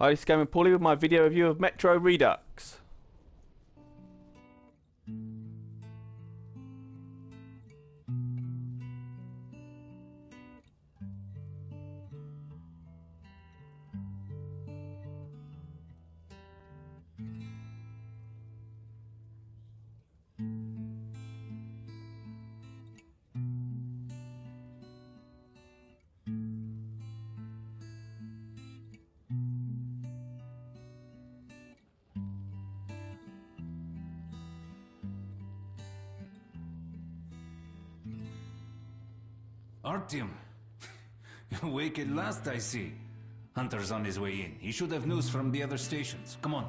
Hi, this is Gaming Pauly with my video review of Metro Redux. Artyom, you're awake at last, I see. Hunter's on his way in. He should have news from the other stations. Come on.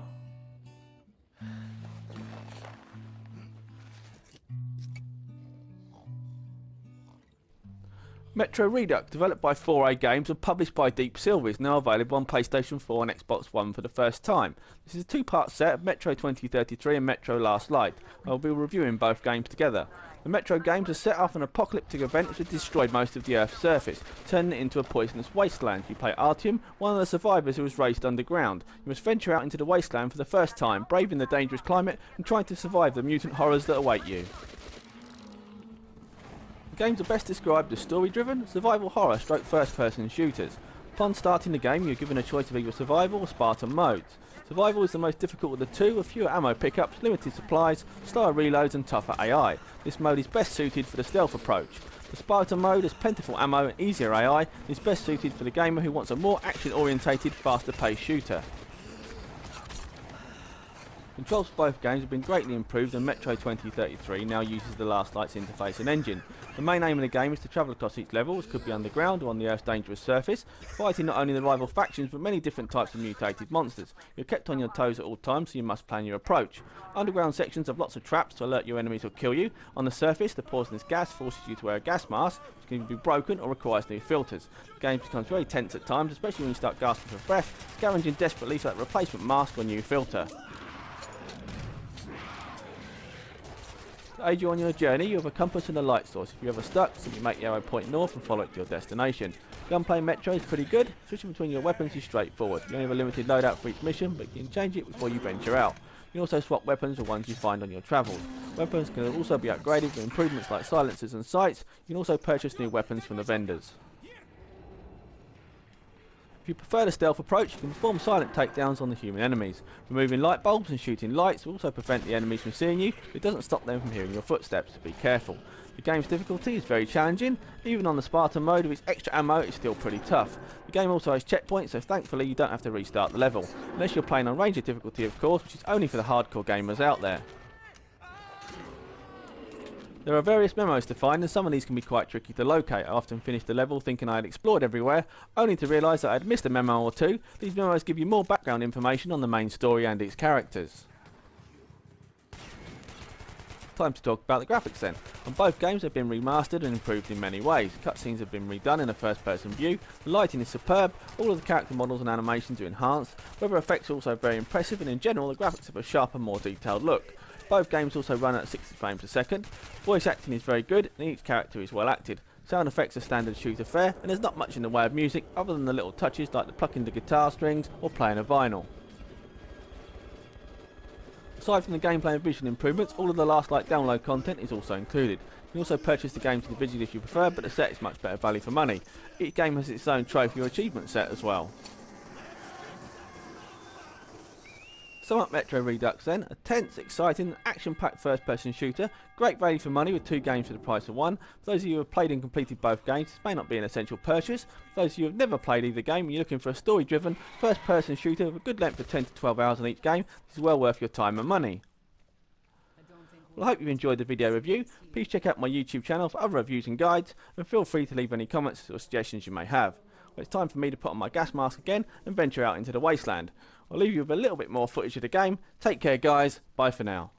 Metro Redux, developed by 4A Games and published by Deep Silver, is now available on PlayStation 4 and Xbox One for the first time. This is a two-part set of Metro 2033 and Metro Last Light. I will be reviewing both games together. The Metro games are set off an apocalyptic event which has destroyed most of the Earth's surface, turning it into a poisonous wasteland. You play Artyom, one of the survivors who was raised underground. You must venture out into the wasteland for the first time, braving the dangerous climate and trying to survive the mutant horrors that await you. The games are best described as story-driven, survival horror stroke first-person shooters. Upon starting the game, you're given a choice of either survival or Spartan modes. Survival is the most difficult of the two, with fewer ammo pickups, limited supplies, slower reloads and tougher AI. This mode is best suited for the stealth approach. The Spartan mode has plentiful ammo and easier AI, and is best suited for the gamer who wants a more action-orientated, faster-paced shooter. Controls for both games have been greatly improved, and Metro 2033 now uses the Last Light's interface and engine. The main aim of the game is to travel across each level, which could be underground or on the Earth's dangerous surface, fighting not only the rival factions but many different types of mutated monsters. You're kept on your toes at all times, so you must plan your approach. Underground sections have lots of traps to alert your enemies or kill you. On the surface, the poisonous gas forces you to wear a gas mask, which can be broken or requires new filters. The game becomes very tense at times, especially when you start gasping for breath, scavenging desperately for that replacement mask or new filter. To aid you on your journey, you have a compass and a light source. If you're ever stuck, simply make the arrow point north and follow it to your destination. Gunplay in Metro is pretty good. Switching between your weapons is straightforward. You only have a limited loadout for each mission, but you can change it before you venture out. You can also swap weapons with ones you find on your travels. Weapons can also be upgraded with improvements like silencers and sights. You can also purchase new weapons from the vendors. If you prefer the stealth approach, you can perform silent takedowns on the human enemies. Removing light bulbs and shooting lights will also prevent the enemies from seeing you, but it doesn't stop them from hearing your footsteps, so be careful. The game's difficulty is very challenging. Even on the Spartan mode with its extra ammo, it's still pretty tough. The game also has checkpoints, so thankfully you don't have to restart the level. Unless you're playing on Ranger difficulty, of course, which is only for the hardcore gamers out there. There are various memos to find, and some of these can be quite tricky to locate. I often finish the level thinking I had explored everywhere, only to realise that I had missed a memo or two. These memos give you more background information on the main story and its characters. Time to talk about the graphics then. On both games they've been remastered and improved in many ways. Cutscenes have been redone in a first person view, the lighting is superb, all of the character models and animations are enhanced, weather effects are also very impressive, and in general the graphics have a sharper, more detailed look. Both games also run at 60 frames a second. Voice acting is very good and each character is well acted. Sound effects are standard shooter fare, and there's not much in the way of music other than the little touches like the plucking the guitar strings or playing a vinyl. Aside from the gameplay and visual improvements, all of the Last Light download content is also included. You can also purchase the games individually if you prefer, but the set is much better value for money. Each game has its own trophy or achievement set as well. Sum up Metro Redux then, a tense, exciting, action-packed first-person shooter, great value for money with two games for the price of one. For those of you who have played and completed both games, this may not be an essential purchase. For those of you who have never played either game and you're looking for a story-driven, first-person shooter with a good length of 10 to 12 hours on each game, this is well worth your time and money. Well, I hope you've enjoyed the video review. Please check out my YouTube channel for other reviews and guides, and feel free to leave any comments or suggestions you may have. Well, it's time for me to put on my gas mask again and venture out into the wasteland. I'll leave you with a little bit more footage of the game. Take care guys, bye for now.